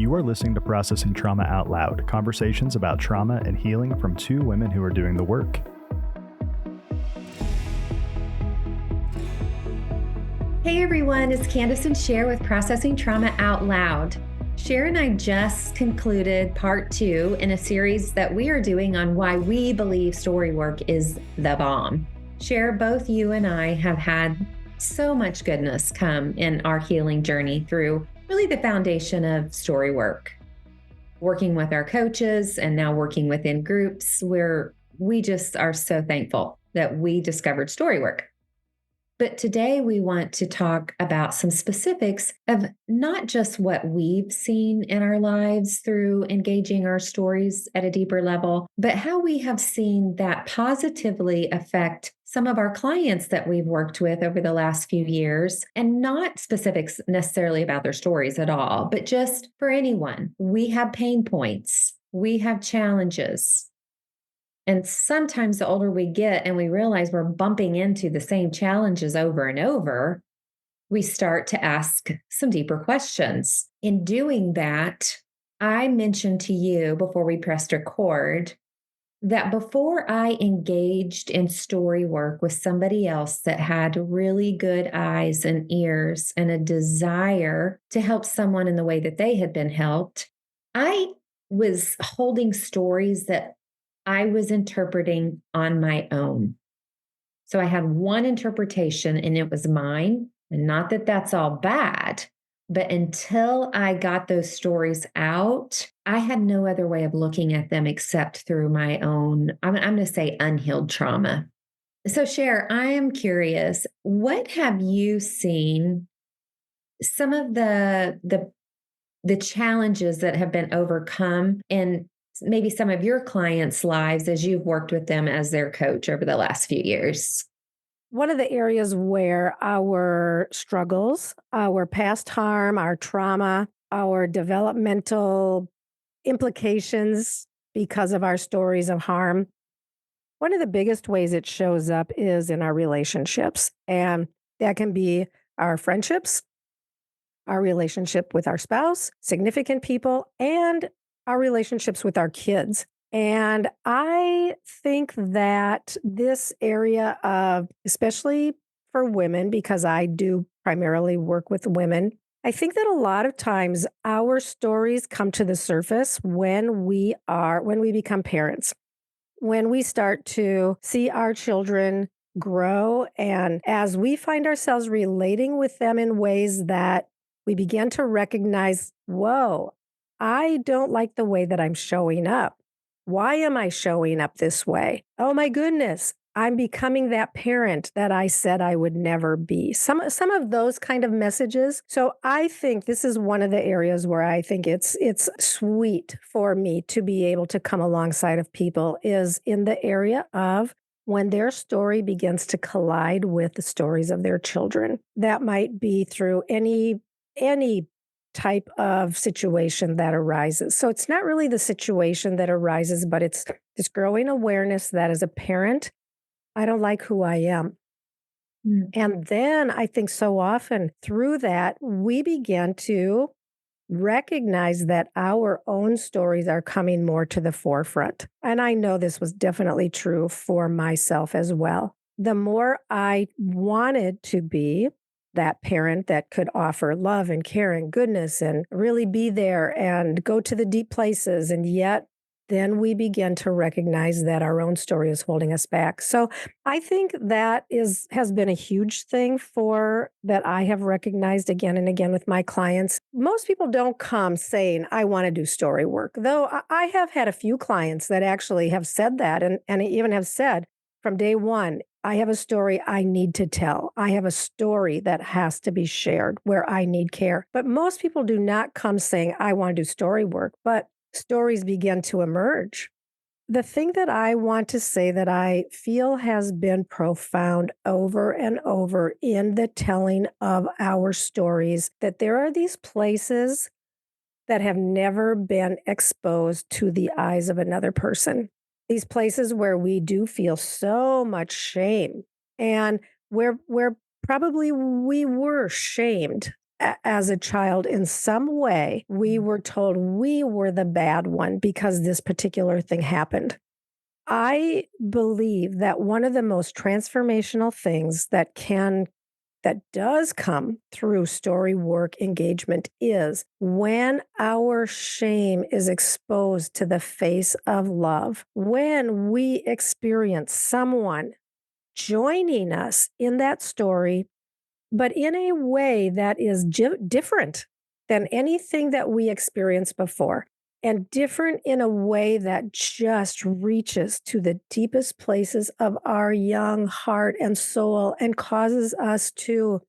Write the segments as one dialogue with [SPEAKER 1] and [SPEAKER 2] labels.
[SPEAKER 1] You are listening to Processing Trauma Out Loud, conversations about trauma and healing from two women who are doing the work.
[SPEAKER 2] Hey everyone, it's Kandace and Sher with Processing Trauma Out Loud. Sher and I just concluded part 2 in a series that we are doing on why we believe story work is the bomb. Sher, both you and I have had so much goodness come in our healing journey through really the foundation of story work. Working with our coaches and now working within groups where we just are so thankful that we discovered story work. But today we want to talk about some specifics of not just what we've seen in our lives through engaging our stories at a deeper level, but how we have seen that positively affect some of our clients that we've worked with over the last few years, and not specifics necessarily about their stories at all, but just for anyone. We have pain points, we have challenges. And sometimes the older we get and we realize we're bumping into the same challenges over and over, we start to ask some deeper questions. In doing that, I mentioned to you before we pressed record that before I engaged in story work with somebody else that had really good eyes and ears and a desire to help someone in the way that they had been helped, I was holding stories that I was interpreting on my own. So I had one interpretation and it was mine. And not that that's all bad, but until I got those stories out, I had no other way of looking at them except through my own, I'm going to say unhealed trauma. So Sher, I am curious, what have you seen some of the challenges that have been overcome in maybe some of your clients' lives as you've worked with them as their coach over the last few years?
[SPEAKER 3] One of the areas where our struggles, our past harm, our trauma, our developmental implications because of our stories of harm, one of the biggest ways it shows up is in our relationships. And that can be our friendships, our relationship with our spouse, significant people, and our relationships with our kids. And I think that this area of, especially for women, because I do primarily work with women, I think that a lot of times our stories come to the surface when we become parents, when we start to see our children grow. And as we find ourselves relating with them in ways that we begin to recognize, whoa, I don't like the way that I'm showing up. Why am I showing up this way? Oh my goodness, I'm becoming that parent that I said I would never be. Some of those kind of messages. So I think this is one of the areas where I think it's sweet for me to be able to come alongside of people is in the area of when their story begins to collide with the stories of their children. That might be through any type of situation that arises. So it's not really the situation that arises, but it's this growing awareness that as a parent, I don't like who I am. And then I think so often through that, we begin to recognize that our own stories are coming more to the forefront. And I know this was definitely true for myself as well. The more I wanted to be that parent that could offer love and care and goodness and really be there and go to the deep places. And yet then we begin to recognize that our own story is holding us back. So I think that has been a huge thing that I have recognized again and again with my clients. Most people don't come saying, I want to do story work, though I have had a few clients that actually have said that and even have said from day one, I have a story I need to tell. I have a story that has to be shared where I need care. But most people do not come saying, I want to do story work, but stories begin to emerge. The thing that I want to say that I feel has been profound over and over in the telling of our stories, that there are these places that have never been exposed to the eyes of another person. These places where we do feel so much shame and where probably we were shamed as a child, in some way, we were told we were the bad one because this particular thing happened. I believe that one of the most transformational things that does come through story work engagement is when our shame is exposed to the face of love, when we experience someone joining us in that story, but in a way that is different than anything that we experienced before, and different in a way that just reaches to the deepest places of our young heart and soul and causes us to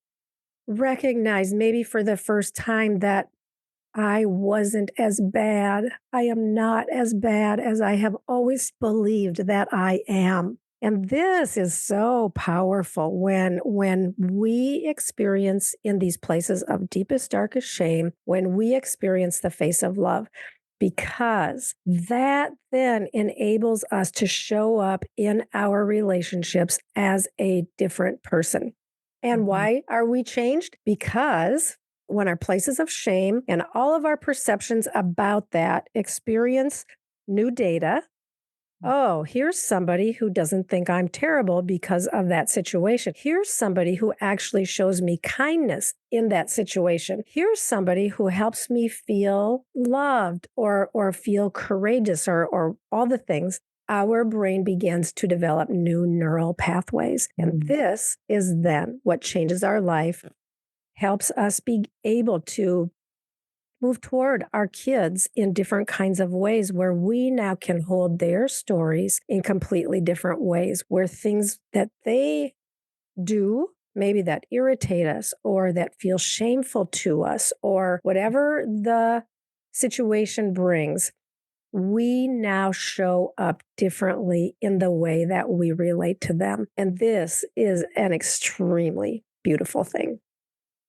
[SPEAKER 3] recognize, maybe for the first time, that I wasn't as bad. I am not as bad as I have always believed that I am. And this is so powerful when we experience in these places of deepest, darkest shame, when we experience the face of love, because that then enables us to show up in our relationships as a different person. And
[SPEAKER 2] Mhm.
[SPEAKER 3] why are we changed? Because when our places of shame and all of our perceptions about that experience new data, oh, here's somebody who doesn't think I'm terrible because of that situation. Here's somebody who actually shows me kindness in that situation. Here's somebody who helps me feel loved or feel courageous or all the things. Our brain begins to develop new neural pathways. And this is then what changes our life, helps us be able to move toward our kids in different kinds of ways, where we now can hold their stories in completely different ways, where things that they do, maybe that irritate us or that feel shameful to us, or whatever the situation brings, we now show up differently in the way that we relate to them. And this is an extremely beautiful thing.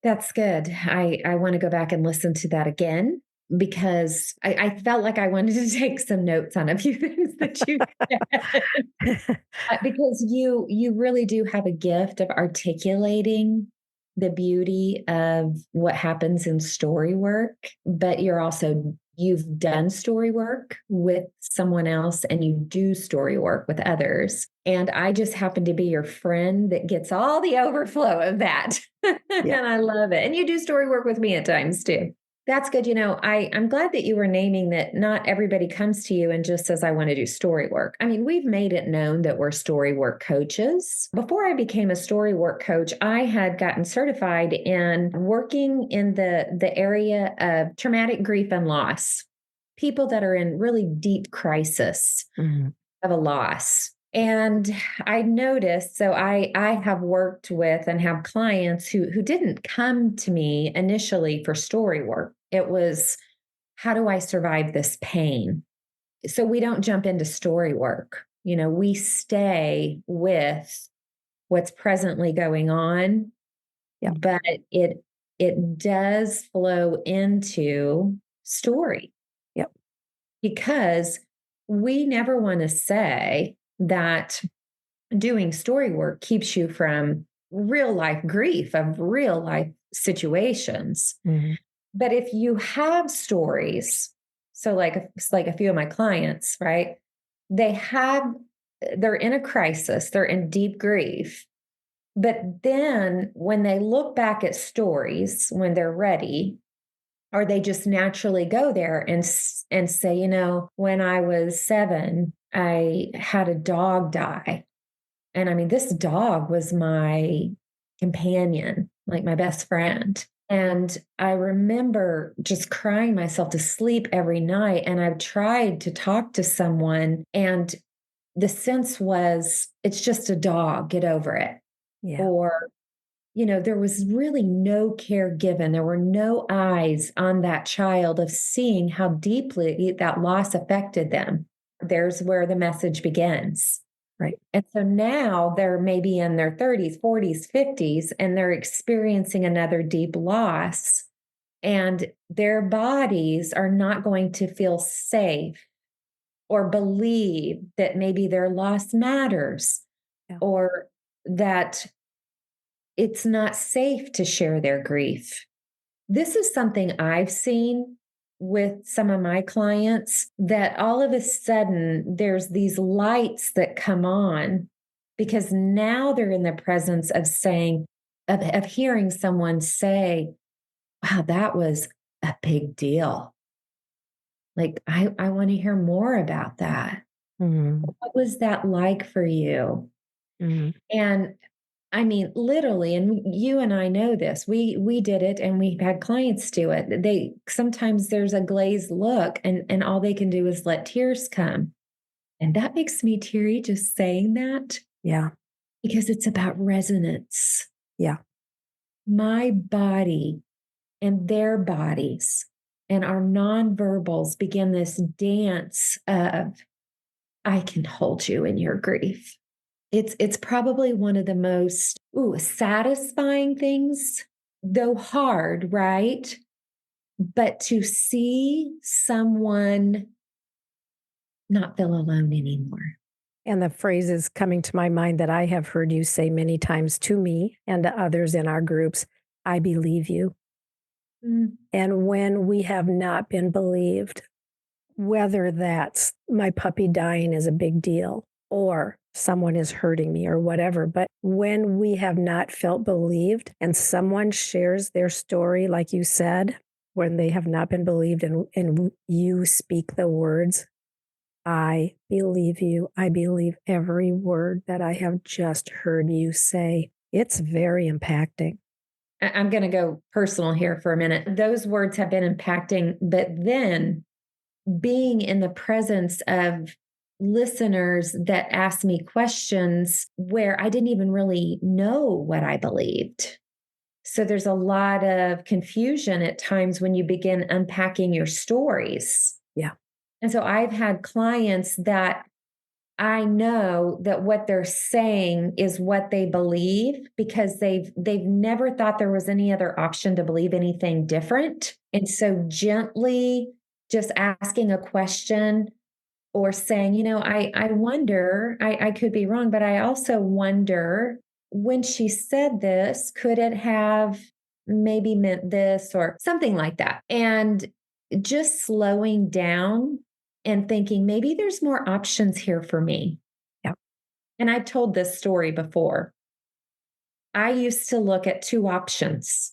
[SPEAKER 2] That's good. I want to go back and listen to that again because I felt like I wanted to take some notes on a few things that you said. Because you really do have a gift of articulating the beauty of what happens in story work, but you've done story work with someone else and you do story work with others. And I just happen to be your friend that gets all the overflow of that.
[SPEAKER 3] Yeah.
[SPEAKER 2] And I love it. And you do story work with me at times too. That's good. I'm glad that you were naming that not everybody comes to you and just says, I want to do story work. I mean, we've made it known that we're story work coaches. Before I became a story work coach, I had gotten certified in working in the area of traumatic grief and loss, people that are in really deep crisis
[SPEAKER 3] Mhm.
[SPEAKER 2] of a loss. And I noticed, so I have worked with and have clients who didn't come to me initially for story work. It was, how do I survive this pain? So we don't jump into story work. We stay with what's presently going on,
[SPEAKER 3] Yep.
[SPEAKER 2] but it does flow into story,
[SPEAKER 3] Yep.
[SPEAKER 2] because we never want to say that doing story work keeps you from real life grief of real life situations.
[SPEAKER 3] Mhm.
[SPEAKER 2] But if you have stories, so like a few of my clients, right? They have they're in a crisis, they're in deep grief. But then when they look back at stories when they're ready, or they just naturally go there and say, when I was 7, I had a dog die. And I mean, this dog was my companion, like my best friend. And I remember just crying myself to sleep every night. And I've tried to talk to someone, and the sense was, it's just a dog, get over it.
[SPEAKER 3] Yeah.
[SPEAKER 2] Or, there was really no care given. There were no eyes on that child of seeing how deeply that loss affected them. There's where the message begins.
[SPEAKER 3] Right.
[SPEAKER 2] And so now they're maybe in their 30s, 40s, 50s, and they're experiencing another deep loss. And their bodies are not going to feel safe or believe that maybe their loss matters,
[SPEAKER 3] Yeah.
[SPEAKER 2] or that it's not safe to share their grief. This is something I've seen with some of my clients that all of a sudden there's these lights that come on because now they're in the presence of saying, of hearing someone say, wow, that was a big deal. Like, I want to hear more about that.
[SPEAKER 3] Mhm,
[SPEAKER 2] What was that like for you?
[SPEAKER 3] mhm.
[SPEAKER 2] And I mean, literally, and you and I know this. We did it, and we've had clients do it. They sometimes there's a glazed look, and all they can do is let tears come, and that makes me teary just saying that
[SPEAKER 3] Yeah,
[SPEAKER 2] because it's about resonance.
[SPEAKER 3] yeah,
[SPEAKER 2] My body and their bodies and our nonverbals begin this dance of I can hold you in your grief. It's probably one of the most satisfying things, though hard, right? But to see someone not feel alone anymore.
[SPEAKER 3] and the phrase is coming to my mind that I have heard you say many times to me and to others in our groups, "I believe you."
[SPEAKER 2] Mm,
[SPEAKER 3] And when we have not been believed, whether that's my puppy dying is a big deal or someone is hurting me or whatever, but when we have not felt believed and someone shares their story, like you said, when they have not been believed and you speak the words, I believe you. I believe every word that I have just heard you say. It's very impacting.
[SPEAKER 2] I'm going to go personal here for a minute. Those words have been impacting, but then being in the presence of listeners that ask me questions where I didn't even really know what I believed. So there's a lot of confusion at times when you begin unpacking your stories.
[SPEAKER 3] Yeah.
[SPEAKER 2] And so I've had clients that I know that what they're saying is what they believe because they've never thought there was any other option to believe anything different. And so gently just asking a question or saying, I wonder, I could be wrong, but I also wonder when she said this, could it have maybe meant this or something like that? And just slowing down and thinking, maybe there's more options here for me.
[SPEAKER 3] Yeah.
[SPEAKER 2] And I told this story before. I used to look at two options.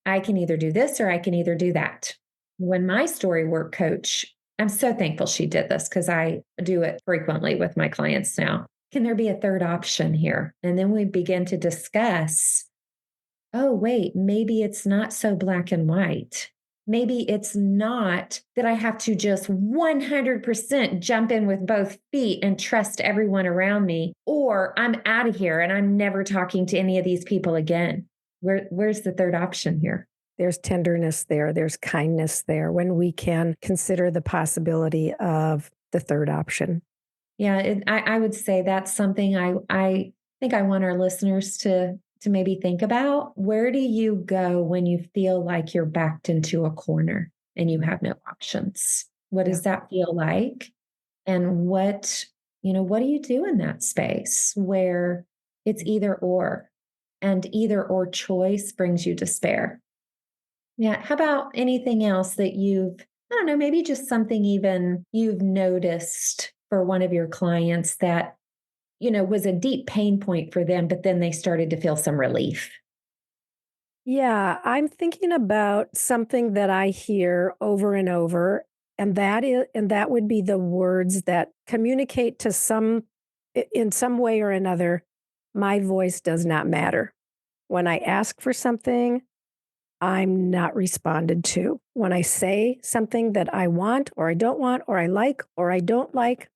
[SPEAKER 2] I can either do this or I can either do that. When my story work coach, I'm so thankful she did this because I do it frequently with my clients now. Can there be a third option here? And then we begin to discuss, oh, wait, maybe it's not so black and white. Maybe it's not that I have to just 100% jump in with both feet and trust everyone around me, or I'm out of here and I'm never talking to any of these people again. Where's the third option here?
[SPEAKER 3] There's tenderness there, there's kindness there when we can consider the possibility of the third option.
[SPEAKER 2] Yeah, I would say that's something I think I want our listeners to maybe think about. Where do you go when you feel like you're backed into a corner and you have no options? What
[SPEAKER 3] Yeah.
[SPEAKER 2] does that feel like? And what do you do in that space where it's either or and either or choice brings you despair? Yeah. How about anything else that I don't know, maybe just something even you've noticed for one of your clients that, was a deep pain point for them, but then they started to feel some relief?
[SPEAKER 3] Yeah, I'm thinking about something that I hear over and over, and that would be the words that communicate to in some way or another, my voice does not matter. When I ask for something, I'm not responded to. When I say something that I want or I don't want or I like or I don't like,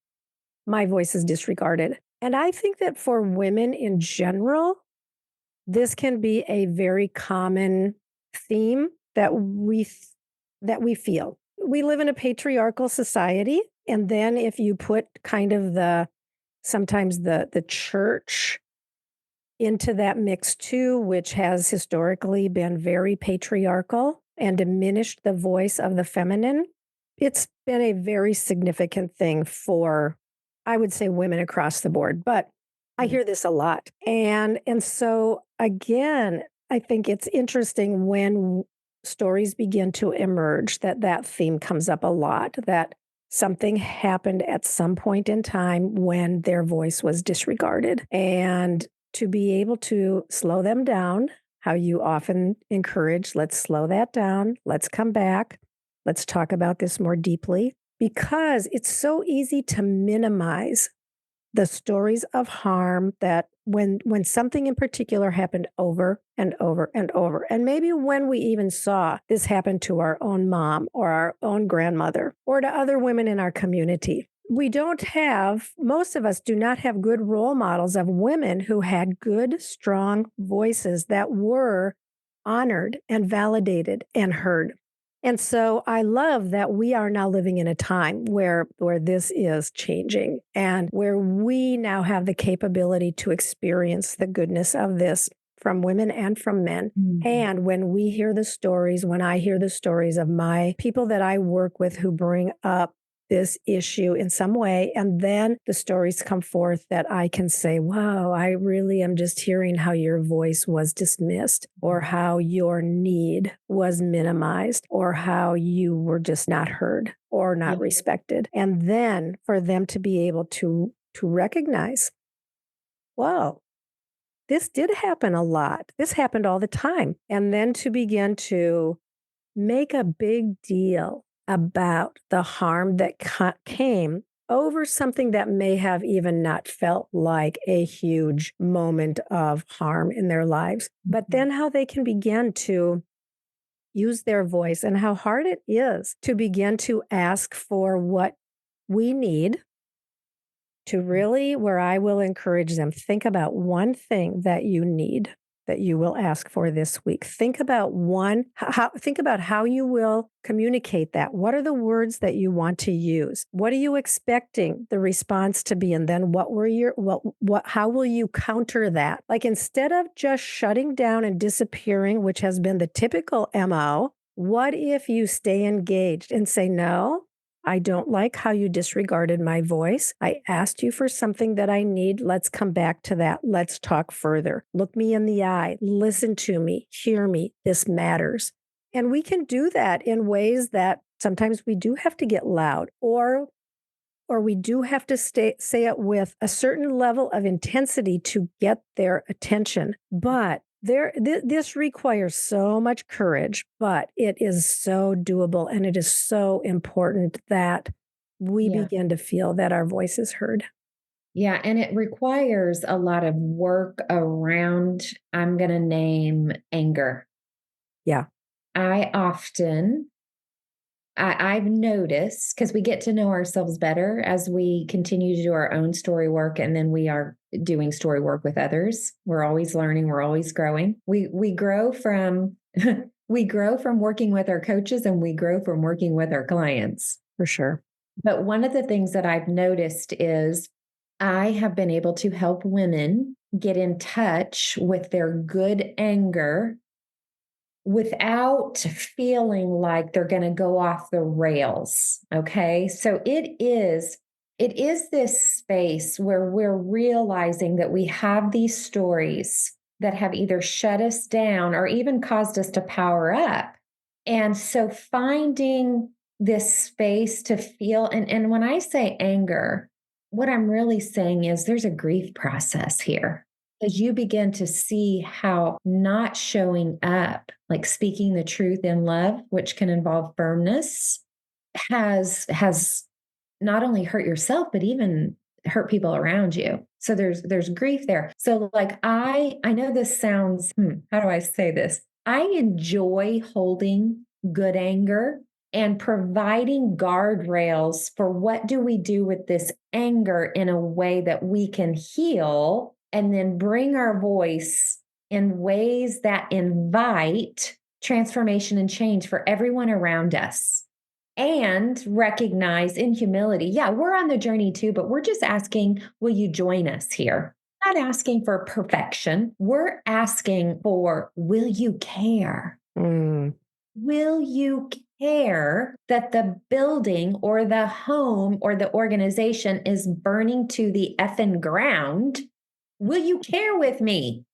[SPEAKER 3] my voice is disregarded. And I think that for women in general, this can be a very common theme that we feel. We live in a patriarchal society, and then if you put kind of the sometimes the church into that mix too, which has historically been very patriarchal and diminished the voice of the feminine, it's been a very significant thing for, I would say, women across the board. But I
[SPEAKER 2] Mm.
[SPEAKER 3] hear this a lot. And so again, I think it's interesting when stories begin to emerge, that theme comes up a lot, that something happened at some point in time when their voice was disregarded. And to be able to slow them down, how you often encourage, let's slow that down, let's come back, let's talk about this more deeply, because it's so easy to minimize the stories of harm that when something in particular happened over and over and over, and maybe when we even saw this happen to our own mom or our own grandmother or to other women in our community, we don't have, most of us do not have good role models of women who had good strong voices that were honored and validated and heard. And so I love that we are now living in a time where this is changing and where we now have the capability to experience the goodness of this from women and from men.
[SPEAKER 2] Mhm.
[SPEAKER 3] And when we hear the stories, when I hear the stories of my people that I work with who bring up this issue in some way, and then the stories come forth that I can say, wow, I really am just hearing how your voice was dismissed, or how your need was minimized, or how you were just not heard or not
[SPEAKER 2] Yeah.
[SPEAKER 3] respected. And then for them to be able to recognize, whoa, this did happen a lot. This happened all the time. And then to begin to make a big deal about the harm that came over something that may have even not felt like a huge moment of harm in their lives, but then how they can begin to use their voice and how hard it is to begin to ask for what we need to really, where I will encourage them, think about one thing that you need that you will ask for this week. Think about think about how you will communicate that. What are the words that you want to use? What are you expecting the response to be? And then how will you counter that? Like, instead of just shutting down and disappearing, which has been the typical MO, what if you stay engaged and say, no, I don't like how you disregarded my voice. I asked you for something that I need. Let's come back to that. Let's talk further. Look me in the eye. Listen to me. Hear me. This matters. And we can do that in ways that sometimes we do have to get loud, or we do have to say it with a certain level of intensity to get their attention. But this requires so much courage, but it is so doable, and it is so important that we
[SPEAKER 2] Yeah.
[SPEAKER 3] begin to feel that our voice is heard.
[SPEAKER 2] Yeah. And it requires a lot of work around, I'm going to name anger.
[SPEAKER 3] Yeah,
[SPEAKER 2] I often, I've noticed, because we get to know ourselves better as we continue to do our own story work, and then we are doing story work with others. We're always learning, we're always growing. We grow from we grow from working with our coaches, and we grow from working with our clients.
[SPEAKER 3] for sure.
[SPEAKER 2] But one of the things that I've noticed is I have been able to help women get in touch with their good anger without feeling like they're going to go off the rails. Okay. So it is this space where we're realizing that we have these stories that have either shut us down or even caused us to power up. And so finding this space to feel, and when I say anger, what I'm really saying is there's a grief process here. As you begin to see how not showing up, like speaking the truth in love, which can involve firmness, has not only hurt yourself, but even hurt people around you. So there's grief there. So like I know this sounds, how do I say this? I enjoy holding good anger and providing guardrails for what do we do with this anger in a way that we can heal and then bring our voice in ways that invite transformation and change for everyone around us. And recognize in humility, yeah, we're on the journey too, but we're just asking, will you join us here? Not asking for perfection. We're asking for, will you care?
[SPEAKER 3] Mm,
[SPEAKER 2] Will you care that the building or the home or the organization is burning to the effing ground? Will you care with me?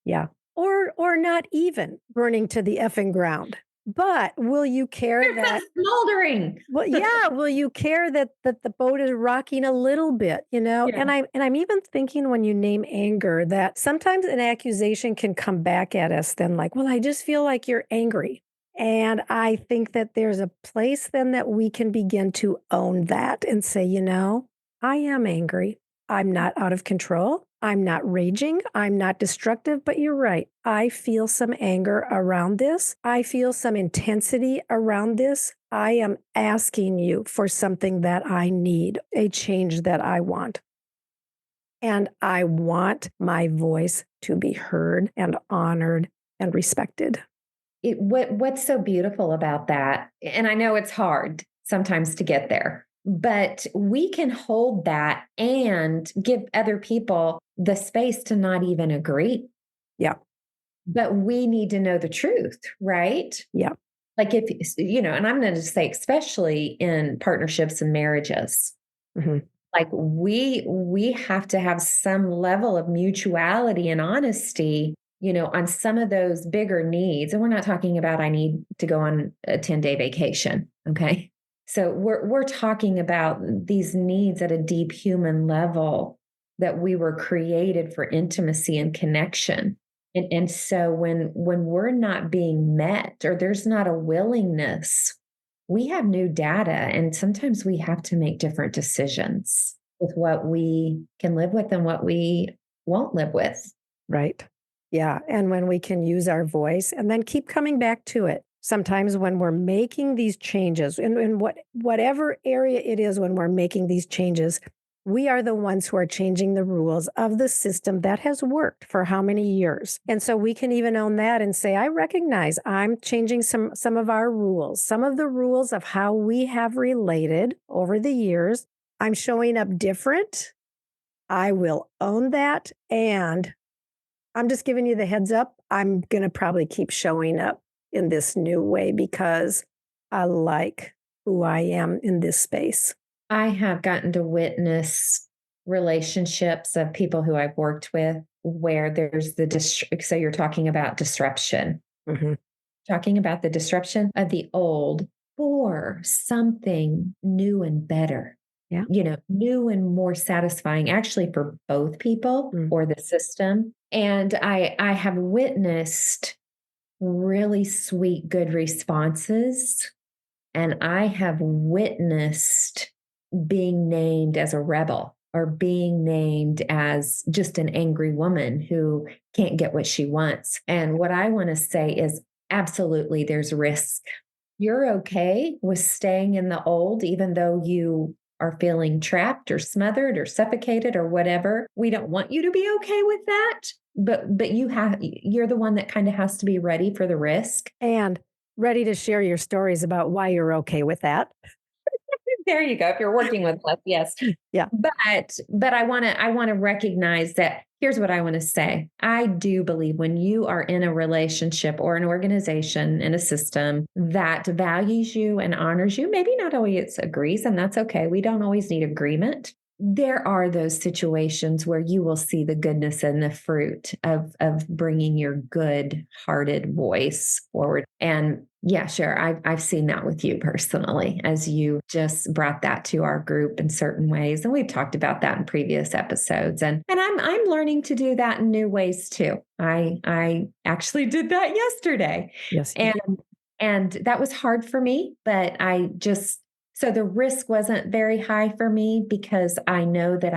[SPEAKER 3] yeah. Or not even burning to the effing ground. But will you care
[SPEAKER 2] It's
[SPEAKER 3] that
[SPEAKER 2] just smoldering.
[SPEAKER 3] well, yeah, will you care that the boat is rocking a little bit, you know?
[SPEAKER 2] Yeah.
[SPEAKER 3] And I'm even thinking when you name anger that sometimes an accusation can come back at us then like, "Well, I just feel like you're angry." And I think that there's a place then that we can begin to own that and say, "You know, I am angry. I'm not out of control. I'm not raging. I'm not destructive, but you're right. I feel some anger around this. I feel some intensity around this. I am asking you for something that I need, a change that I want. And I want my voice to be heard and honored and respected."
[SPEAKER 2] What's so beautiful about that, and I know it's hard sometimes to get there, but we can hold that and give other people the space to not even agree.
[SPEAKER 3] Yeah.
[SPEAKER 2] But we need to know the truth, right?
[SPEAKER 3] Yeah.
[SPEAKER 2] Like if and I'm going to say especially in partnerships and marriages,
[SPEAKER 3] Hmm.
[SPEAKER 2] like we have to have some level of mutuality and honesty, on some of those bigger needs. And we're not talking about I need to go on a 10-day vacation, okay? So we're talking about these needs at a deep human level, that we were created for intimacy and connection. And so when we're not being met, or there's not a willingness, we have new data, and sometimes we have to make different decisions with what we can live with and what we won't live with.
[SPEAKER 3] Right. Yeah. And when we can use our voice and then keep coming back to it. Sometimes when we're making these changes, in whatever area it is, when we're making these changes, we are the ones who are changing the rules of the system that has worked for how many years. And so we can even own that and say, I recognize I'm changing some of our rules, some of the rules of how we have related over the years. I'm showing up different. I will own that. And I'm just giving you the heads up. I'm going to probably keep showing up in this new way because I like who I am in this space.
[SPEAKER 2] I have gotten to witness relationships of people who I've worked with where there's so you're talking about disruption,
[SPEAKER 3] Hmm.
[SPEAKER 2] talking about the disruption of the old for something new and better,
[SPEAKER 3] Yeah.
[SPEAKER 2] new and more satisfying, actually, for both people
[SPEAKER 3] Mm.
[SPEAKER 2] or the system. And I have witnessed really sweet, good responses. And I have witnessed being named as a rebel, or being named as just an angry woman who can't get what she wants. And what I want to say is absolutely there's risk. You're okay with staying in the old, even though you are feeling trapped or smothered or suffocated or whatever. We don't want you to be okay with that. But you're the one that kind of has to be ready for the risk.
[SPEAKER 3] And ready to share your stories about why you're okay with that.
[SPEAKER 2] There you go. If you're working with us, yes.
[SPEAKER 3] Yeah.
[SPEAKER 2] But I want to recognize that here's what I want to say. I do believe when you are in a relationship or an organization in a system that values you and honors you, maybe not always agrees, and that's okay. We don't always need agreement. There are those situations where you will see the goodness and the fruit of bringing your good-hearted voice forward. And yeah, sure, I've seen that with you personally, as you just brought that to our group in certain ways, and we've talked about that in previous episodes. And I'm learning to do that in new ways too. I actually did that yesterday,
[SPEAKER 3] Yes.
[SPEAKER 2] and that was hard for me, but so the risk wasn't very high for me, because I know that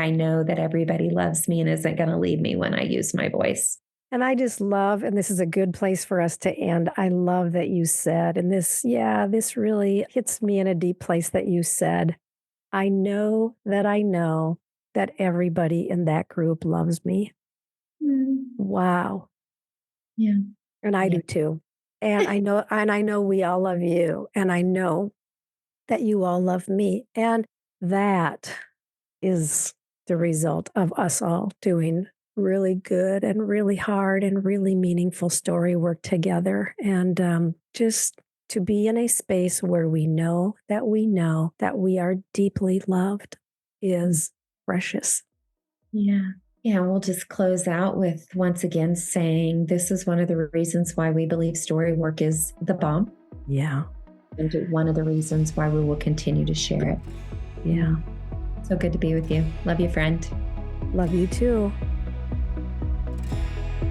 [SPEAKER 2] everybody loves me and isn't going to leave me when I use my voice.
[SPEAKER 3] And I just love, and this is a good place for us to end. I love that you said, and this really hits me in a deep place that you said, I know that everybody in that group loves me.
[SPEAKER 2] Mm.
[SPEAKER 3] Wow.
[SPEAKER 2] Yeah.
[SPEAKER 3] And I
[SPEAKER 2] Yeah.
[SPEAKER 3] do too. And I know we all love you. And I know that you all love me. And that is the result of us all doing really good and really hard and really meaningful story work together. And just to be in a space where we know that we are deeply loved is precious.
[SPEAKER 2] Yeah. Yeah. We'll just close out with once again saying this is one of the reasons why we believe story work is the bomb.
[SPEAKER 3] Yeah.
[SPEAKER 2] And one of the reasons why we will continue to share it.
[SPEAKER 3] Yeah.
[SPEAKER 2] So good to be with you. Love you, friend.
[SPEAKER 3] Love you too.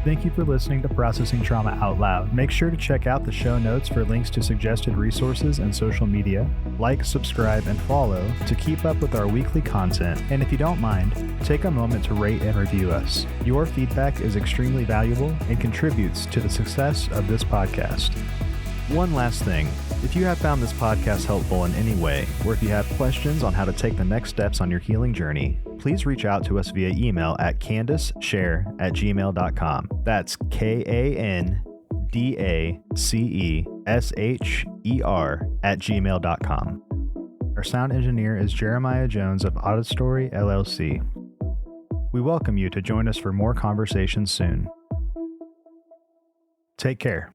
[SPEAKER 1] Thank you for listening to Processing Trauma Out Loud. Make sure to check out the show notes for links to suggested resources and social media. Like, subscribe, and follow to keep up with our weekly content. And if you don't mind, take a moment to rate and review us. Your feedback is extremely valuable and contributes to the success of this podcast. One last thing. If you have found this podcast helpful in any way, or if you have questions on how to take the next steps on your healing journey, please reach out to us via email at KandaceSher@gmail.com. That's KandaceSher@gmail.com. Our sound engineer is Jeremiah Jones of Auditory LLC. We welcome you to join us for more conversations soon. Take care.